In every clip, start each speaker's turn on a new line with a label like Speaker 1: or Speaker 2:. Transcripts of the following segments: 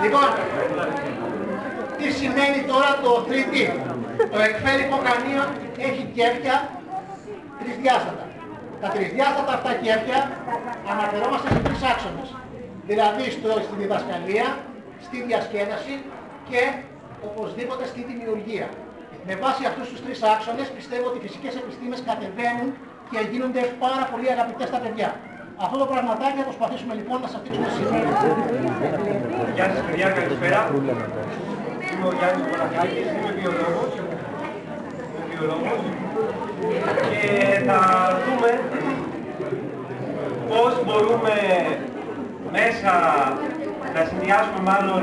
Speaker 1: Λοιπόν, τι σημαίνει τώρα το 3D. Το εκφέλικο κρανίο έχει κέφια τρισδιάστατα. Τα τρισδιάστατα αυτά κέφια αναφερόμαστε σε τρεις άξονες. Δηλαδή στη διδασκαλία, στη διασκέδαση και οπωσδήποτε στη δημιουργία. Με βάση αυτούς τους τρεις άξονες πιστεύω ότι οι φυσικές επιστήμες κατεβαίνουν και γίνονται πάρα πολύ αγαπητές στα παιδιά. Αυτό το πραγματάκι θα προσπαθήσουμε λοιπόν να σας δείξουμε σήμερα.
Speaker 2: Γεια σας παιδιά, καλησπέρα. Είμαι ο Γιάννης Πολακάκης, είμαι βιολόγος. Και θα δούμε πώς μπορούμε μέσα να συνδυάσουμε μάλλον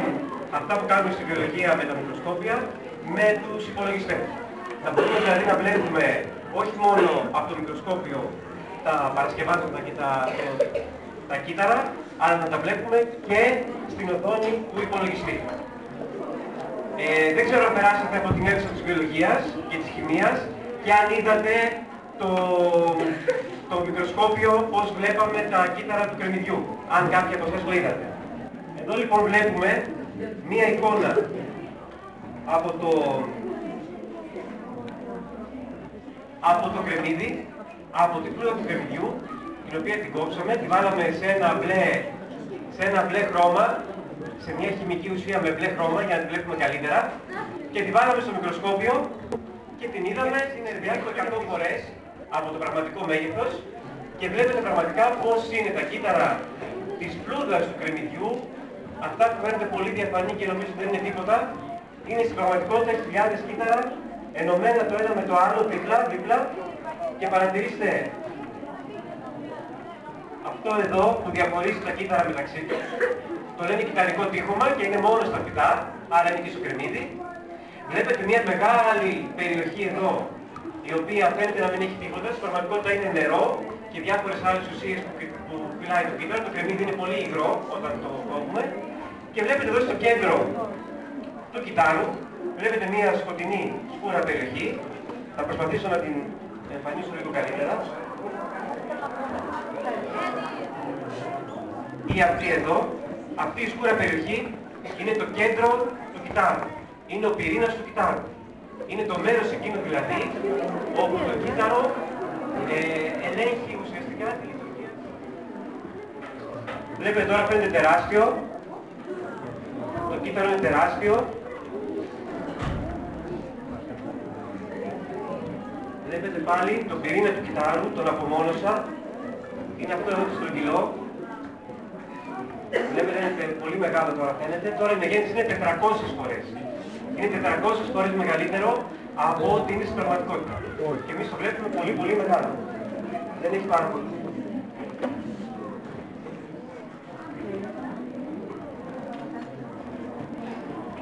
Speaker 2: αυτά που κάνουμε στη βιολογία με τα μικροσκόπια με τους υπολογιστές. Να μπορούμε δηλαδή να βλέπουμε όχι μόνο από το μικροσκόπιο τα παρασκευάσματα και τα κύτταρα, αλλά να τα βλέπουμε και στην οθόνη του υπολογιστή. Δεν ξέρω αν περάσατε από την αίθουσα της βιολογίας και της χημείας και αν είδατε το μικροσκόπιο πώς βλέπαμε τα κύτταρα του κρεμμυδιού. Αν κάποιοι από εσάς το είδατε. Εδώ λοιπόν βλέπουμε μία εικόνα από το κρεμμύδι, από την πλούδα του κρεμμυδιού, την οποία την κόψαμε, τη βάλαμε σε ένα μπλε χρώμα, σε μια χημική ουσία με μπλε χρώμα για να τη βλέπουμε καλύτερα, και τη βάλαμε στο μικροσκόπιο και την είδαμε στην ερδιάκη 100 φορές από το πραγματικό μέγεθος και βλέπετε πραγματικά πώς είναι τα κύτταρα της πλούδας του κρεμμυδιού. Αυτά που φαίνεται πολύ διαφανή και νομίζω δεν είναι τίποτα, είναι στην πραγματικότητα χιλιάδες κύτταρα ενωμένα το ένα με το άλλο, δίπλα, και παρατηρήστε αυτό εδώ που διαχωρίζει τα κύτταρα μεταξύ τους. Το λένε κυταρικό τείχομα και είναι μόνο στα φυτά, άρα είναι και στο κρεμμύδι. Βλέπετε μια μεγάλη περιοχή εδώ, η οποία φαίνεται να μην έχει τίποτα, στην πραγματικότητα είναι νερό και διάφορες άλλες ουσίες που φυλάει το κύτταρο. Το κρεμμύδι είναι πολύ υγρό όταν το κόβουμε. Και βλέπετε εδώ στο κέντρο του κυττάρου, βλέπετε μια σκοτεινή σκούρα περιοχή. Θα προσπαθήσω να την εμφανίσω λίγο καλύτερα. Ή αυτή εδώ, αυτή η σκούρα περιοχή είναι το κέντρο του κυττάρου. Είναι ο πυρήνας του κυττάρου. Είναι το μέρος εκείνο δηλαδή όπου το κύτταρο ελέγχει ουσιαστικά τη λειτουργία. Βλέπετε τώρα φαίνεται τεράστιο. Το κύτταρο είναι τεράστιο. Βλέπετε πάλι τον πυρήνα του κυττάρου, τον απομόνωσα. Είναι αυτό εδώ το στρογγυλό. Βλέπετε είναι πολύ μεγάλο τώρα φαίνεται. Τώρα η μεγέθυνση είναι 400 φορές. Είναι 400 φορές μεγαλύτερο από ό,τι είναι στην πραγματικότητα. Και εμείς το βλέπουμε πολύ μεγάλο. Δεν έχει πάρα πολύ.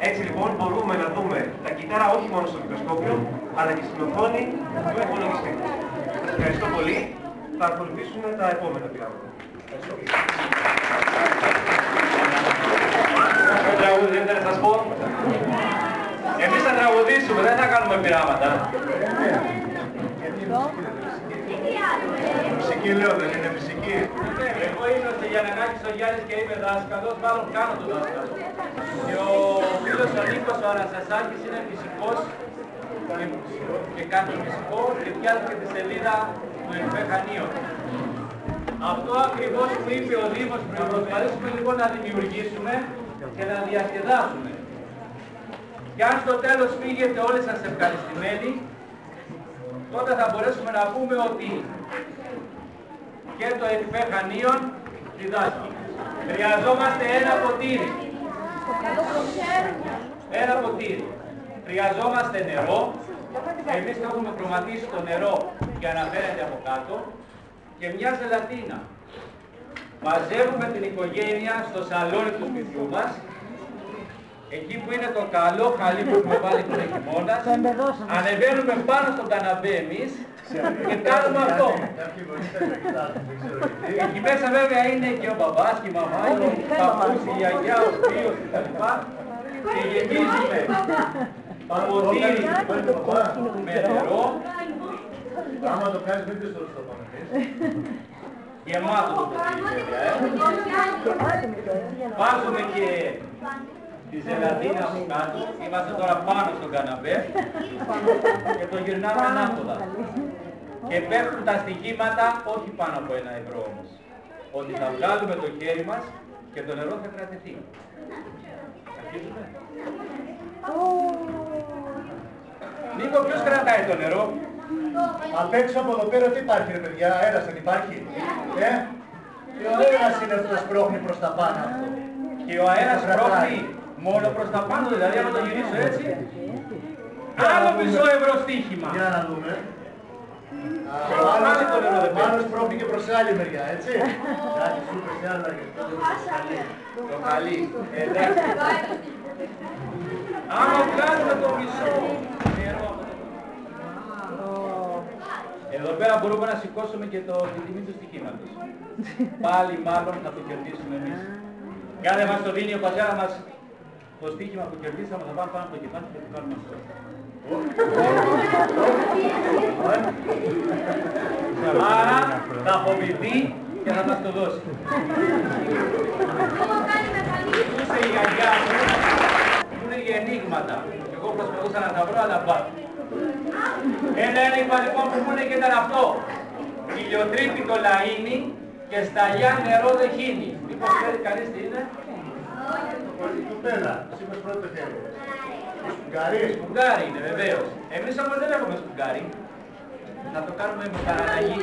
Speaker 2: Έτσι λοιπόν μπορούμε να δούμε τα κύτταρα όχι μόνο στο μικροσκόπιο, αλλά και στην οθόνη του υπολογιστή. Σας ευχαριστώ πολύ. Θα ακολουθήσουμε τα επόμενα πειράματα. Ευχαριστώ. Ποιο τραγούδι δεν να σας πω? Εμείς θα τραγουδήσουμε, δεν θα κάνουμε πειράματα.
Speaker 3: Φυσική λέω, δεν είναι φυσική.
Speaker 2: Εγώ είμαι ο Γιαννάκης ο Γιάννης και είμαι δάσκαλος, μάλλον κάνω τον δάσκαλο. Και ο φίλος ο Νίκος ο Αναστασάκης είναι φυσικός και κάνει φυσικό και πιάνει και τη σελίδα του Εκφεχανίων. Αυτό ακριβώς που είπε ο Δήμος πριν, προσπαθήσουμε λοιπόν να δημιουργήσουμε και να διασκεδάσουμε. Και αν στο τέλος φύγετε όλοι σας ευχαριστημένοι, τότε θα μπορέσουμε να πούμε ότι και το Εκφεχανίων διδάσκει. Χρειαζόμαστε ένα ποτήρι. Ένα ποτήρι. Χρειαζόμαστε νερό. Εμείς το έχουμε χρωματίσει το νερό για να φαίνεται από κάτω. Και μια ζελατίνα. Μαζεύουμε την οικογένεια στο σαλόνι του σπιτιού μας. Εκεί που είναι το καλό χαλί που έχουμε βάλει τον χειμώνα. Ανεβαίνουμε πάνω στον καναπέ εμείς και κάνουμε αυτό. Εκεί μέσα βέβαια είναι και ο μπαμπάς και η μαμά, ο παππούς, η γιαγιά, ο θείος κτλ. Και γεμίζουμε ποτήρι με νερό.
Speaker 3: Άμα το κάνεις μην πεις το πάνω.
Speaker 2: Γεμάτο το ποτήρι βέβαια. Βάζουμε και τη ζελατίνα από κάτω, είμαστε τώρα πάνω στον καναπέ και το γυρνάμε ανάποδα. Και πέφτουν τα στοιχήματα όχι πάνω από 1 ευρώ όμως. Ότι θα βγάλουμε το χέρι μας και το νερό θα κρατηθεί. Αρχίζουμε. Νίκο, ποιος κρατάει το νερό?
Speaker 3: Απ' έξω από εδώ πέρα τι υπάρχει ρε παιδιά, αέρας δεν υπάρχει. Και ο αέρας είναι αυτό που σπρώχνει προς τα πάνω αυτό.
Speaker 2: Και ο αέρας σπρώχνει μόνο προς τα πάνω, δηλαδή άμα το γυρίσω έτσι. Άλλο μισό ευρώ στοίχημα.
Speaker 3: Για να δούμε.
Speaker 2: Μάλλον
Speaker 3: σπρώχνει και προς άλλη μεριά, έτσι. Κάτι σου είπε σε άλλα και
Speaker 2: το χαλί. Εντάξει. Άμα βγάλουμε το μισό νερό από το... Εδώ πέρα μπορούμε να σηκώσουμε και την τιμή του στοιχήματος. Πάλι μάλλον θα το κερδίσουμε εμείς. Κάθε μας το δίνει ο πατέρα μας το στοίχημα που κερδίσαμε, θα πάμε πάνω από το κεφάλι και θα το κάνουμε αυτό. Άρα θα φοβηθεί και θα μας το δώσει. Ούσε η γιαγιά μου, μου έλεγε ενίγματα. Εγώ προσπαθούσα να τα βρω, αλλά πάω. Ένα ένιγμα λοιπόν που μου έλεγε ήταν αυτό. Ηλιοτρύπητο λαΐνι και σταλιά νερό δεν χύνει. Μήπως ξέρει κανείς τι είναι?
Speaker 3: Η κουπέλα, εσύ είπες πρώτο χέρι. Σπουγγάρι.
Speaker 2: Σπουγγάρι είναι βεβαίως. Εμείς όμως δεν έχουμε σπουγγάρι. Θα το κάνουμε με παραλλαγή.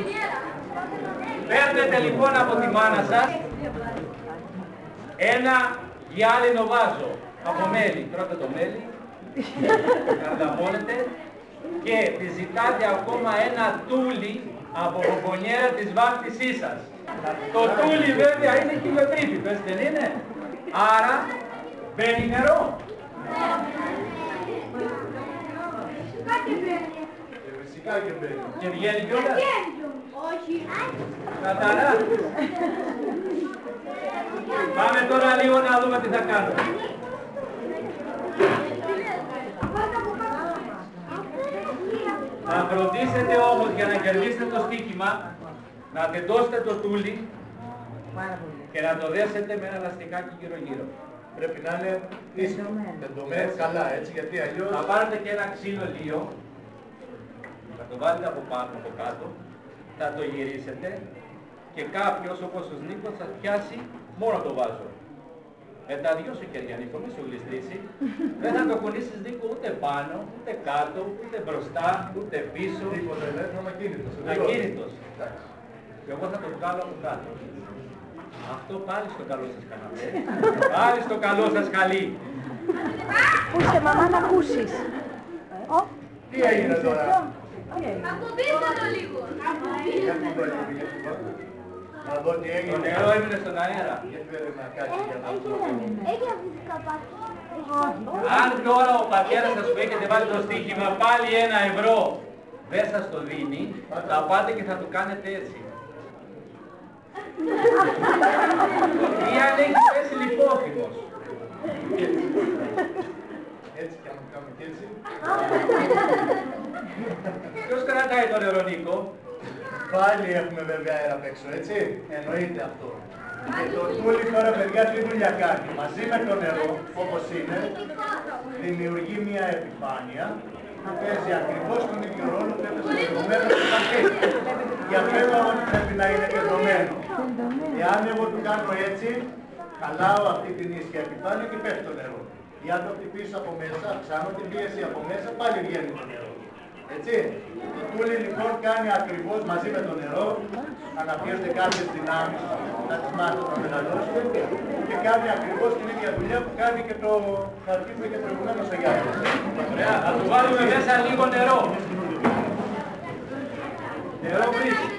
Speaker 2: Παίρνετε λοιπόν από τη μάνα σας ένα γυάλινο βάζο από μέλι. Τρώτε το μέλι, καρδαμώνετε και τη ζητάτε ακόμα ένα τούλι από μπομπονιέρα της βάφτισής σας. Το τούλι βέβαια είναι χιλιοτρύπητο, έτσι δεν είναι? Άρα μπαίνει νερό.
Speaker 3: Φυσικά και μπαίνει.
Speaker 2: Και βγαίνει κιόλας.
Speaker 4: Όχι.
Speaker 2: Καταρά. Πάμε τώρα λίγο να δούμε τι θα κάνουμε. Να φροντίσετε όμως για να κερδίσετε το στοίχημα, να τεντώσετε το τούλι και να το δέσετε με ένα λαστικάκι γύρω-γύρω.
Speaker 3: Πρέπει να είναι τεντωμένο καλά, έτσι, γιατί αλλιώς...
Speaker 2: Θα πάρετε και ένα ξύλο λίο, θα το βάλετε από πάνω, από κάτω, θα το γυρίσετε και κάποιος όπως ο Νίκος θα πιάσει μόνο το βάζο. Με τα δυο σου χέρια, Νίκο, μη σου γλιστρήσει. Δεν θα το κουνήσεις, Νίκο, ούτε πάνω, ούτε κάτω, ούτε μπροστά, ούτε πίσω.
Speaker 3: Τίποτα, δεν είναι ακίνητος.
Speaker 2: Ακίνητος. Και εγώ θα το βγάλω από κάτω. Αυτό πάλι στο καλό σας καναπέ. Πάλι στο καλό σας χαλί.
Speaker 5: Πούσε μαμά να ακούσεις.
Speaker 3: Τι έγινε τώρα?
Speaker 4: Ακουμπήστε το λίγο.
Speaker 3: Για την πόλη, να δω τι
Speaker 2: Το
Speaker 3: έγινε.
Speaker 2: νερό έμεινε στον αέρα.
Speaker 3: Γιατί δεν να κάτσει για να δω.
Speaker 4: Έχει φυσικά πάθη.
Speaker 2: Αν τώρα ο πατέρας σας που έχετε βάλει το στοίχημα πάλι 1 ευρώ δεν σας το δίνει, θα πάτε και θα το κάνετε έτσι. Ή αν έχει πέσει λιπόθυμος.
Speaker 3: Έτσι και αν το κάνουμε και έτσι.
Speaker 2: Ποιος κρατάει τον νερό, Νίκο?
Speaker 3: Πάλι έχουμε βέβαια αέρα απ' έξω, έτσι. Εννοείται αυτό. Και το τούλι τώρα, παιδιά, τι δουλειά κάνει? Μαζί με το νερό, όπως είναι, δημιουργεί μια επιφάνεια που παίζει ακριβώς τον ίδιο ρόλο που έπαιζε δεδομένο στο πακέτο. Γι' αυτό είπα ότι πρέπει να είναι δεδομένο. Εάν εγώ του κάνω έτσι, χαλάω αυτή την ίσια επιφάνεια και πέφτει το νερό. Ή αν το χτυπήσω από μέσα, αυξάνω την πίεση από μέσα, πάλι βγαίνει το νερό. Έτσι. Το τούλι λοιπόν κάνει ακριβώς μαζί με το νερό, αναπτύσσονται κάποιες δυνάμεις να τις μάθω να μεγαλώσουν και κάνει ακριβώς την ίδια δουλειά που κάνει και το χαρτί που είχε προηγουμένως ο Γιάννης.
Speaker 2: Ωραία, θα του βάλουμε μέσα λίγο νερό. Νερό βρύση.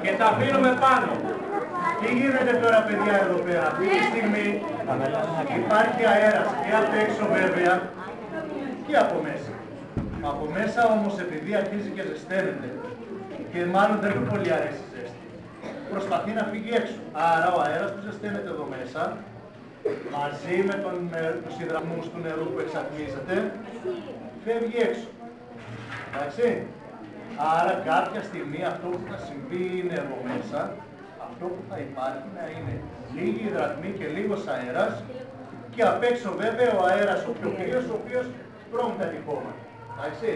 Speaker 2: Και τα αφήνουμε πάνω.
Speaker 3: Τι γίνεται τώρα παιδιά εδώ πέρα? Αυτή τη στιγμή υπάρχει αέρας και απ' έξω βέβαια και από μέσα. Από μέσα όμως επειδή αρχίζει και ζεσταίνεται και μάλλον δεν του πολύ αρέσει η ζέστη. προσπαθεί να φύγει έξω. Άρα ο αέρας που ζεσταίνεται εδώ μέσα, μαζί με τους υδραγμούς του νερού που εξατμίζεται, φεύγει έξω. Εντάξει. Άρα κάποια στιγμή αυτό που θα συμβεί είναι εδώ μέσα, αυτό που θα υπάρχει να είναι λίγοι υδραγμοί και λίγος αέρας και απ' έξω βέβαια ο αέρας ο πιο κρύος, ο οποίος σπρώχνει τα τυχώματα. Εντάξει.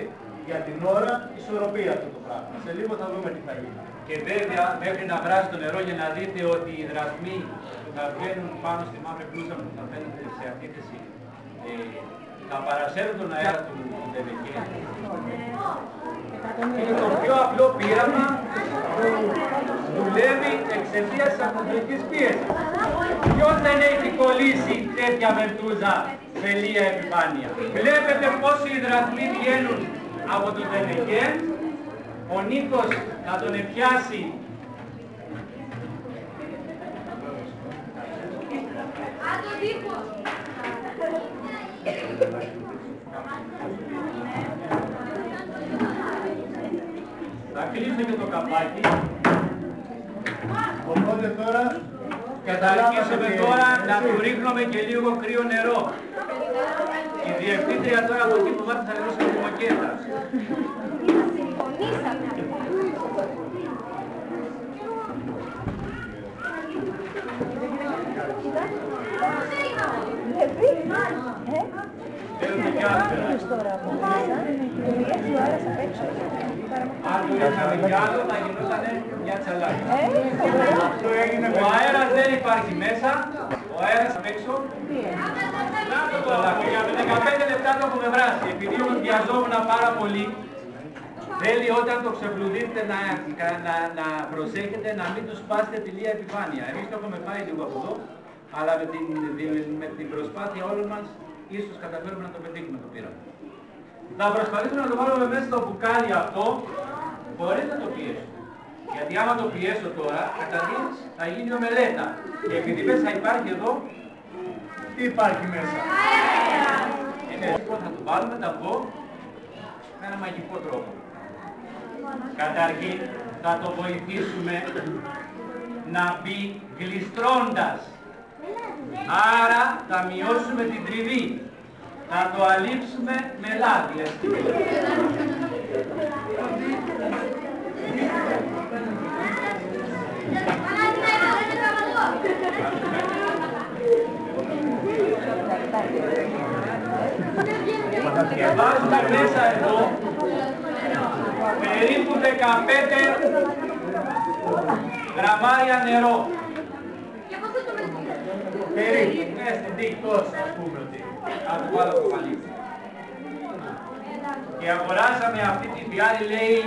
Speaker 3: Για την ώρα ισορροπεί αυτό το πράγμα. Σε λίγο θα δούμε τι θα γίνει.
Speaker 2: Και βέβαια μέχρι να βράσει το νερό για να δείτε ότι οι υδρασμοί που θα βγαίνουν πάνω στη μαύρη πλούσα που θα φαίνεται σε αντίθεση θα παρασέρουν τον αέρα του Δενεκέ. Είναι το πιο απλό πείραμα που δουλεύει εξαιτίας της ατμοσφαιρικής πίεσης. Ποιος δεν έχει κολλήσει τέτοια βελτούζα σε λία επιφάνεια? Βλέπετε πόσοι υδρασμοί βγαίνουν από το Δενεκέ. Ο Νίκος να τον επιάσει θα κλείσουμε και το καπάκι.
Speaker 3: Οπότε τώρα
Speaker 2: Και θα αρχίσουμε τώρα να του ρίχνουμε και λίγο κρύο νερό. Η διευθύντρια τώρα από εκεί που μάθει θα ρίξει τη μοκέτα. Θέλουμε κι άλλο. Αν το ρίχναμε κι άλλο θα γινόταν μια τσαλάκια. Ο αέρας δεν υπάρχει μέσα, ο αέρας απ' έξω. Για 15 λεπτά το έχουμε βράσει. Επειδή βιαζόμουν πάρα πολύ, θέλει όταν το ξεπλουδείτε να προσέχετε να μην του σπάσετε τη λία επιφάνεια. Εμείς το έχουμε πάει λίγο από εδώ, αλλά με την προσπάθεια όλων μας ίσως καταφέρουμε να το πετύχουμε το πείραμα. Να προσπαθήσουμε να το βάλουμε μέσα στο μπουκάλι αυτό, χωρίς να το πιέσω. Γιατί άμα το πιέσω τώρα, καταρχήν θα γίνει ομελέτα. Και επειδή μέσα υπάρχει εδώ,
Speaker 3: τι υπάρχει μέσα?
Speaker 2: θα το βάλουμε τα αυγό με ένα μαγικό τρόπο. Καταρχήν θα το βοηθήσουμε να μπει γλιστρώντας. Άρα θα μειώσουμε την τριβή. Θα το αλείψουμε με λάδι. Και βάζουμε μέσα εδώ περίπου 15 γραμμάρια νερό. Περίπου, ναι, στην τύχη τόσο ας πούμε ότι θα το βάλω το μαλλί. Και αγοράσαμε αυτή τη φιάλη, λέει,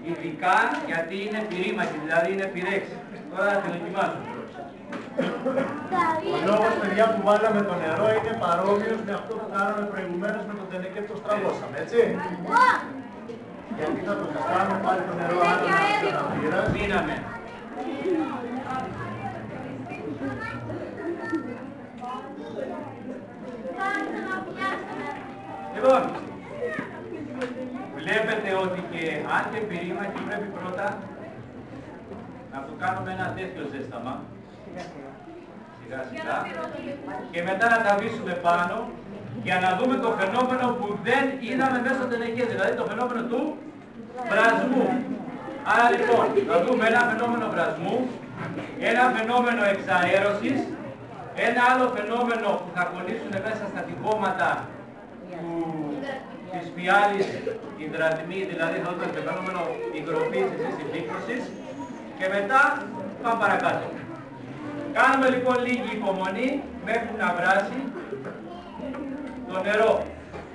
Speaker 2: ειδικά γιατί είναι πυρήμαχη, δηλαδή είναι πυρέξη. Τώρα θα τη δοκιμάσουμε.
Speaker 3: Ο λόγος, παιδιά, που βάλαμε το νερό είναι παρόμοιος με αυτό που κάναμε προηγουμένως με το Δενεκέ που το στραβώσαμε, έτσι. Γιατί θα το ζεστάμε πάλι το νερό άλλο να πειράζει.
Speaker 2: Μείναμε. Λοιπόν, βλέπετε ότι και αν και πυρήμαχη πρέπει πρώτα να του κάνουμε ένα τέτοιο ζέσταμα. Σιγά σιγά. Και μετά να τα βήσουμε πάνω για να δούμε το φαινόμενο που δεν είδαμε μέσα στο Δενεκέ, δηλαδή το φαινόμενο του βρασμού. Άρα λοιπόν, θα δούμε ένα φαινόμενο βρασμού, ένα φαινόμενο εξαέρωσης, ένα άλλο φαινόμενο που θα κολλήσουν μέσα στα τυχώματα της φιάλης υδρατμή, δηλαδή θα δούμε το φαινόμενο υγροποίησης ή συμπίκρωσης και μετά πάμε παρακάτω. Κάνουμε λοιπόν λίγη υπομονή μέχρι να βράσει το νερό.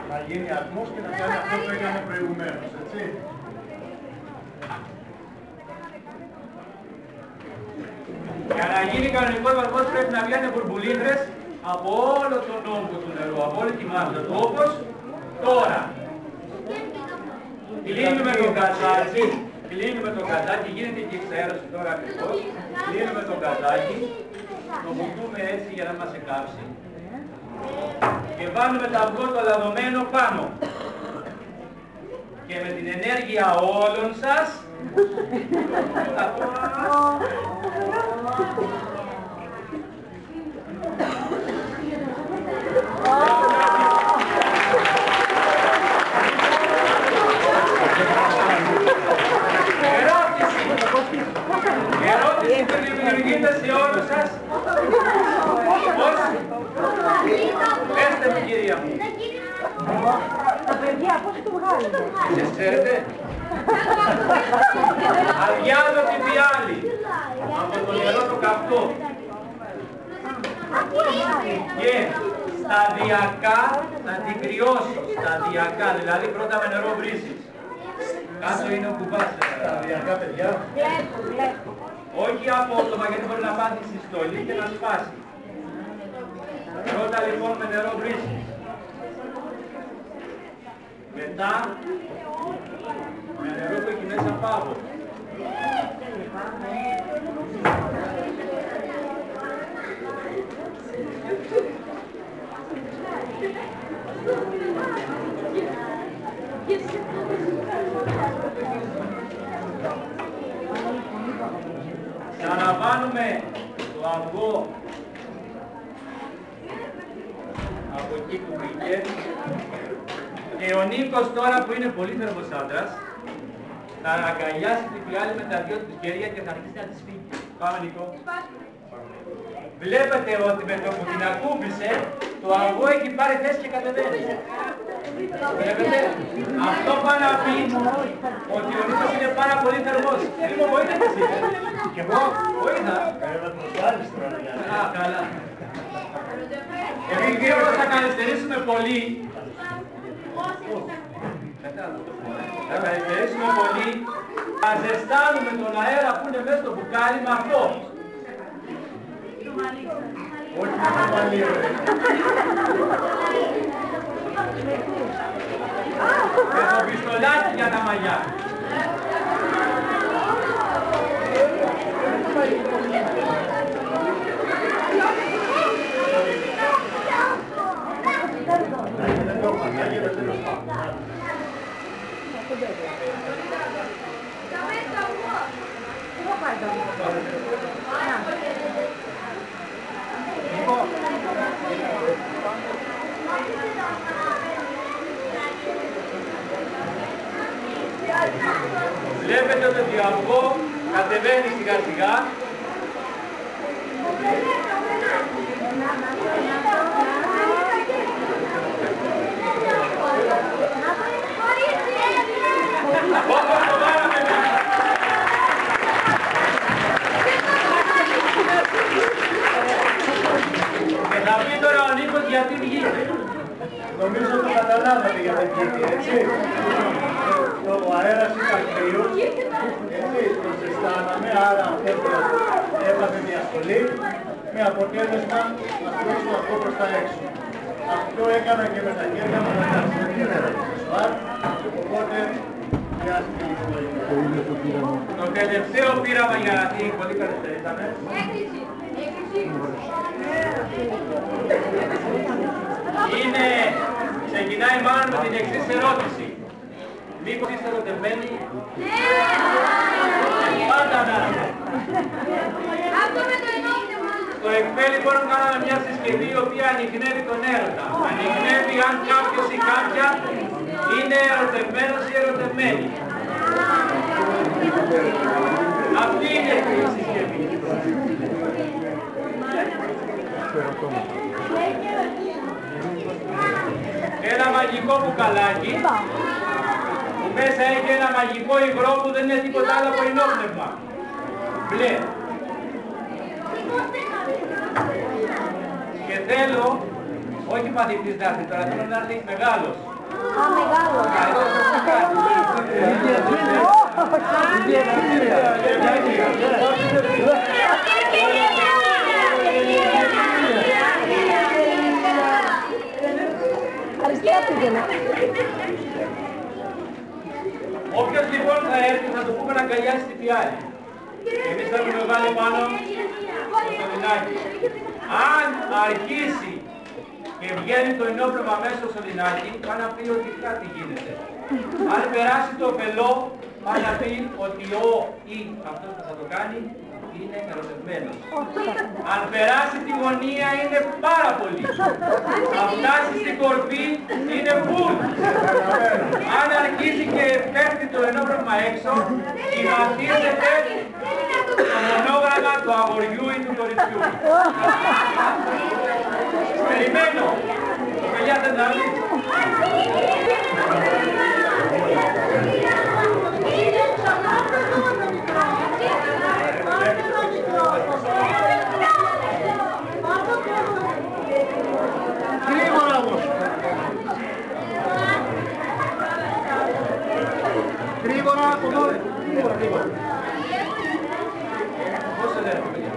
Speaker 3: Να γίνει ατμός και να κάνει αυτό που έκανε προηγουμένως, έτσι.
Speaker 2: Για να γίνει κανονικός βαθμός πρέπει να βγαίνουν μπουρμπουλίδρες από όλο τον όγκο του νερού, από όλη τη μάζα του, όπως τώρα. Κλείνουμε το καζάκι, γίνεται και εξαέρωση τώρα ακριβώς. Κλείνουμε το καζάκι, το βουτούμε έτσι για να μας εκάψει. Και βάλουμε το αυγό το λαδωμένο πάνω. Και με την ενέργεια όλων σας, Ερώτηση που δημιουργείται σε όλους σας. Πώς? Πέστε μου, κυρία μου.
Speaker 5: Τα παιδιά πώς το βγάλετε?
Speaker 2: Εσείς ξέρετε? Αδιάδοτη φιάλη. Από το νερό το καυτό. Και σταδιακά θα την κρυώσω. Σταδιακά, δηλαδή πρώτα με νερό βρύσης. Κάτω είναι ο κουμπάς.
Speaker 3: Σταδιακά, παιδιά.
Speaker 5: Βλέπω.
Speaker 2: Όχι απότομα, γιατί μπορεί να πάθει συστολή και να σπάσει. Πρώτα λοιπόν με νερό βρύσης. Μετά με νερό που έχει μέσα πάγο. Ξαναβάνουμε το αυγό από εκεί που πήγε και ο Νίκος τώρα που είναι πολύ θερμός άντρας θα αγκαλιάσει τη φιάλη με τα δυο του χέρια και θα αρχίσει να τη σφίγγει. Πάμε Νίκο. Βλέπετε ότι με το που την ακούμπησε το αυγό έχει πάρει θέση και κατεβαίνει. Βλέπετε, αυτό πάει να πει ότι ο Νίκος είναι πάρα πολύ θερμός. Λοιπόν, βοήθατε εσύ. Και εγώ βοήθα. Α, καλά. Επειδή όμως θα καθυστερήσουμε πολύ, θα ζεστάνουμε τον αέρα που είναι μέσα στο μπουκάλι με αυτό.
Speaker 3: Όχι με το μαλλί, ρε.
Speaker 2: Με το πιστολάκι για τα μαλλιά. Βλέπετε ότι το αυγό κατεβαίνει σιγά σιγά. Όπως το βάλαμε εμείς. Και θα πει τώρα ο Νίκος γιατί βγήκε.
Speaker 3: Νομίζω το καταλάβατε γιατί βγήκε, έτσι. Ο αέρας ήταν κρύος, έτσι, το ζεστάναμε, άρα έπαθε διαστολή, με αποτέλεσμα να φτιάξω αυτό προς τα έξω. Αυτό έκανα και με τα χέρια μου, οπότε χρειάστηκε λίγο.
Speaker 2: Το τελευταίο πείραμα για να δει, πολύ καθυστερήσαμε. Ξεκινάει μάλλον με την εξής ερώτηση. Μήπως είστε ερωτευμένοι?
Speaker 4: Ναι!
Speaker 2: Πάντα να.
Speaker 4: Αυτό με το ενόπνευμα.
Speaker 2: Στο ΕΚΠΕ λοιπόν κάναμε μια συσκευή η οποία ανιχνεύει τον έρωτα. Ανιχνεύει αν κάποιος ή κάποια είναι ερωτευμένος ή ερωτευμένη. Αυτή είναι η συσκευή. Ένα μαγικό μπουκαλάκι που μέσα έχει ένα μαγικό υγρό που δεν είναι τίποτα άλλο από ενόπνευμα. Μπλε. Και θέλω, όχι παθητής να έρθει τώρα, θέλω να έρθει μεγάλος.
Speaker 5: Α, μεγάλος. Αριστερά πήγαινε.
Speaker 2: Όποιος λοιπόν θα έρθει θα του πούμε να αγκαλιάσει τη φιάλη. Εμείς θα έχουμε βάλει πάνω το σωληνάκι. Αν αρχίσει και βγαίνει το ενόπνευμα μέσα στο σωληνάκι, πάει να πει ότι κάτι γίνεται. Αν περάσει το πελό, πάει να πει ότι ο ή αυτός που θα το κάνει είναι ερωτευμένος. Αν περάσει τη γωνία είναι πάρα πολύ. Αν φτάσει στην κορφή είναι φουλ. Αν αρχίσει και πέφτει το ενόπνευμα έξω, σχηματίζεται το μονόγραμμα του αγοριού ή του κοριτσιού. Περιμένω. Το παιδιά δεν θα δει.
Speaker 1: Γρήγορα όμως. Γρήγορα από εδώ. Γρήγορα.
Speaker 2: Πόσο δεν έχουμε παιδιά.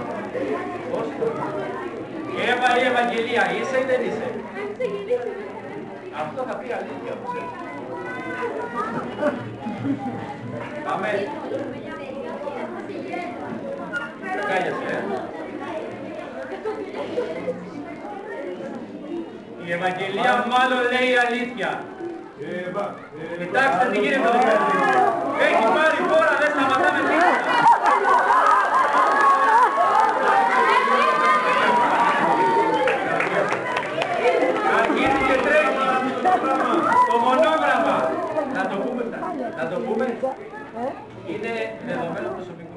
Speaker 2: Πόσο. Εύα ή Ευαγγελία, είσαι ή δεν είσαι. Αυτό θα πει αλήθεια όμως. Πάμε. Κάγιασε, Η Ευαγγελία μάλλον λέει αλήθεια. Κοιτάξτε τι γίνεται εδώ πέρα. Έχει πάρει φόρα, δεν σταματάμε τίποτα. Αρχίζει και τρέχει. Το μονόγραμμα. Να το πούμε. Είναι δεδομένο προσωπικό.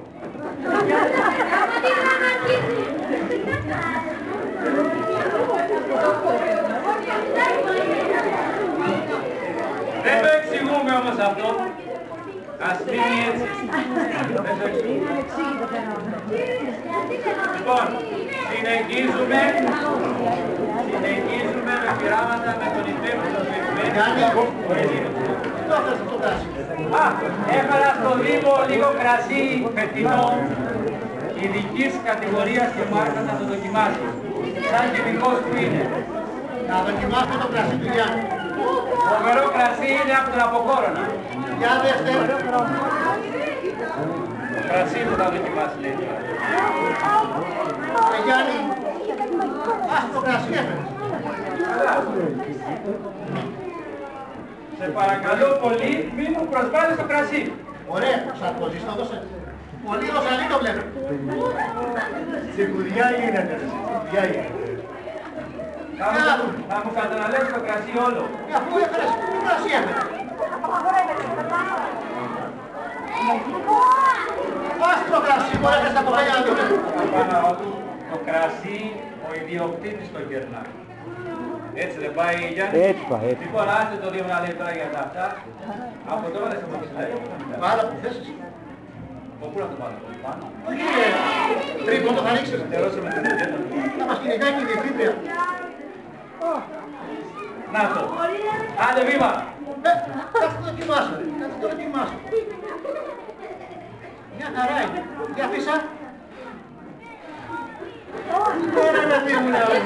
Speaker 2: Δεν το εξηγούμε όμως αυτό. Ας μείνει έτσι. Δεν το εξηγούμε. Λοιπόν, συνεχίζουμε με πειράματα με τον υπεύθυνο του έφερα στο Δήμο λίγο κρασί φετινό ειδικής κατηγορίας και μάλιστα να το δοκιμάσει. Σαν χημικός που είναι.
Speaker 1: Να δοκιμάσουμε το κρασί του Γιάννη.
Speaker 2: Φοβερό κρασί είναι από τον Αποκόρονα.
Speaker 1: Για δέστε.
Speaker 2: Το κρασί του θα δοκιμάσει λέει.
Speaker 1: Γιάννη, ας το κρασί έφερες.
Speaker 2: Σε παρακαλώ πολύ, μην μου προσβάλλεις το κρασί.
Speaker 1: Ωραία, Σαρκοζής το έδωσε. Πολύ ροσαλί το βλέπω.
Speaker 3: Τσικουδιά γίνεται, τσικουδιά γίνεται.
Speaker 2: Θα μου καταναλέσει το κρασί όλο.
Speaker 1: Αφού έφερες, τι κρασί έφερες. Ας το κρασί, μπορεί να στα κοπέλια να το βλέπω.
Speaker 2: Το κρασί, ο ιδιοκτήτης το κερνά. Έτσι δεν πάει Γιάννη.
Speaker 6: Έτσι πάει, έτσι.
Speaker 2: Λοιπόν, άστε το δύο να λέει τώρα για τα αυτά. Από τώρα δεν σε βοηθάει.
Speaker 1: Βάλα που θέσεις.
Speaker 2: Πού να το βάλω, πάνω.
Speaker 1: Όχι, τρίπον το θα ρίξεις.
Speaker 2: Τελώσαμε την τετέτα.
Speaker 1: Θα μας κυνηγάει και η διευθύντρια.
Speaker 2: Να το. Άντε βήμα.
Speaker 1: Κάτσε το δοκιμάσω, ρε. Κάτσε το δοκιμάσω. Μια χαρά είναι. Για αφήσα. Τώρα να δίνουν όλοι.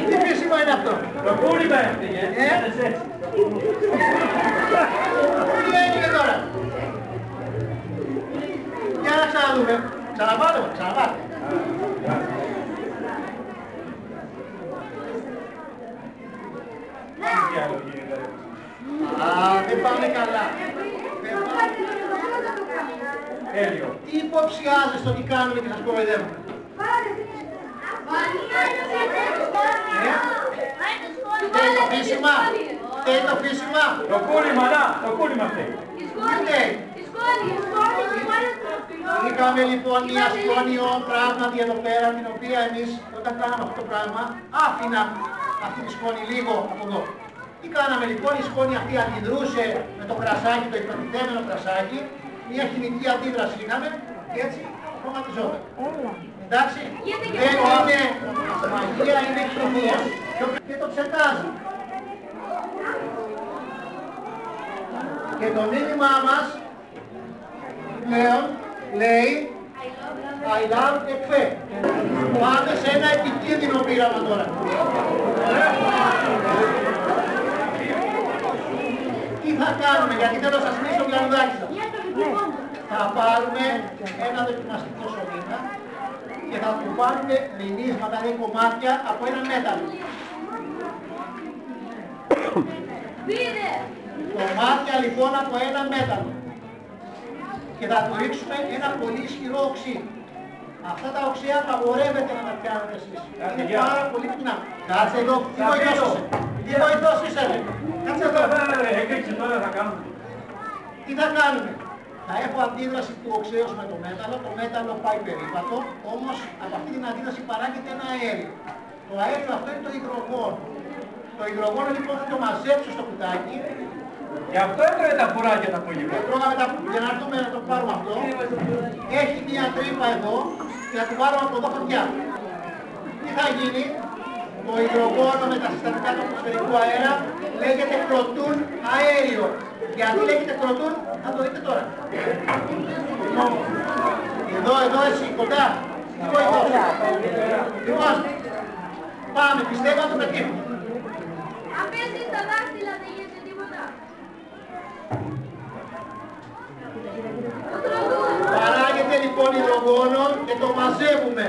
Speaker 1: Τι φύσιμο είναι αυτό.
Speaker 2: Το κούρημα έφτυγε. Έτσι.
Speaker 1: Τι έγινε τώρα. Για να ξαναδούμε. Ξαναβάλω, ξαναβάλω.
Speaker 2: Τι άλλο γίνεται.
Speaker 1: Α, δεν πάμε καλά.
Speaker 2: Τέλειο.
Speaker 1: Τι υποψιάζεις το τι κάνουμε και σας κοροϊδεύουμε. Θέλει το φύσιμα. Θέλει το φύσιμα.
Speaker 2: Το κούρημα, να. Το κούρημα φταίει.
Speaker 1: Είχαμε λοιπόν μια σκόνιο πράγματι εδώ πέρα, την οποία εμείς όταν κάναμε αυτό το πράγμα άφηνα αυτή τη σκόνη λίγο από εδώ. Τι κάναμε λοιπόν, η σκόνη αυτή αντιδρούσε με το κρασάκι, το υποτιθέμενο κρασάκι, μια χημική αντίδραση είχαμε και έτσι χρωματιζόταν. Εντάξει, δεν είναι μαγεία, είναι χημία και το ψεκάζει. Και το μήνυμά μας πλέον λέει I love εκφέ. Πάμε σε ένα επικίνδυνο πείραμα τώρα. Τι θα κάνουμε, γιατί θέλω να σας πείσω το πλανουδάκι σας. Θα πάρουμε ένα δοκιμαστικό σωλήνα και θα του πάρουμε μηνύσματα, δηλαδή κομμάτια από ένα μέταλλο. Κομμάτια λοιπόν από ένα μέταλλο. Και θα του ρίξουμε ένα πολύ ισχυρό οξύ. Αυτά τα οξέα απαγορεύεται να τα πιάνετε εσείς. Είναι πάρα πολύ πυκνά. Κάτσε εδώ. Τι βοηθός είσαι. Τι βοηθός είσαι. Κάτσε εδώ. Τι θα κάνουμε. Θα έχω αντίδραση του οξέως με το μέταλλο. Το μέταλλο πάει περίπατο. Όμως από αυτή την αντίδραση παράγεται ένα αέριο. Το αέριο αυτό είναι το υδρογόνο. Το υδρογόνο λοιπόν θα το μαζέψω στο κουτάκι.
Speaker 2: Γι' αυτό έτρωγε τα πουράκια τα απόγευμα.
Speaker 1: Τρώγαμε τα για να έρθουμε να το πάρουμε αυτό. Έχει μια τρύπα εδώ και θα του βάλουμε από εδώ φωτιά. Τι θα γίνει, το υδρογόνο με τα συστατικά του ατμοσφαιρικού αέρα λέγεται κροτούν αέριο. Γιατί λέγεται κροτούν, θα το δείτε τώρα. Εδώ εσύ, κοντά. Τι βοηθός. Λοιπόν, πάμε, πιστεύω να το πετύχουμε.
Speaker 4: Αν πέσεις τα δάχτυλα δεν γίνεται τίποτα.
Speaker 1: Παράγεται λοιπόν υδρογόνο και το μαζεύουμε.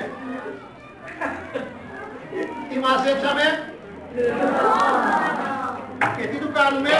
Speaker 1: Τι μαζέψαμε? Και τι του κάνουμε?